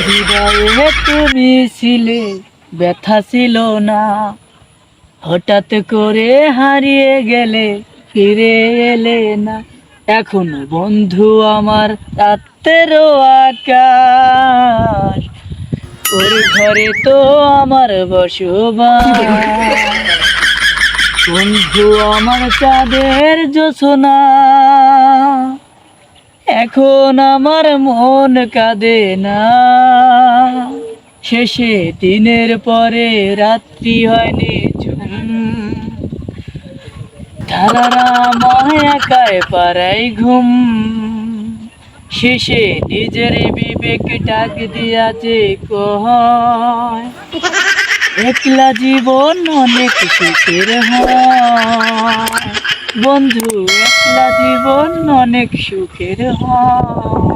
হৃদয়ে তুমি ছিলে, ব্যথা ছিল না, হঠাৎ করে হারিয়ে গেলে, ফিরে এলে না। এখনো বন্ধু আমার রাতেরও আকাশ, ওর ঘরে তো আমার বসবাস। বন্ধু আমার চাঁদের জোছনা, এখন আমার মন কাঁদে না। শেষে দিনের পরে রাত্রি হয়নি ঝুম, ধারারা আমায় একায় পাড়াই ঘুম। শেষে নিজের বিবেক ডাক দিয়াছে কয়, একলা জীবন অনেক সুখের হয় বন্ধু, একলা জীবন অনেক সুখের হয়।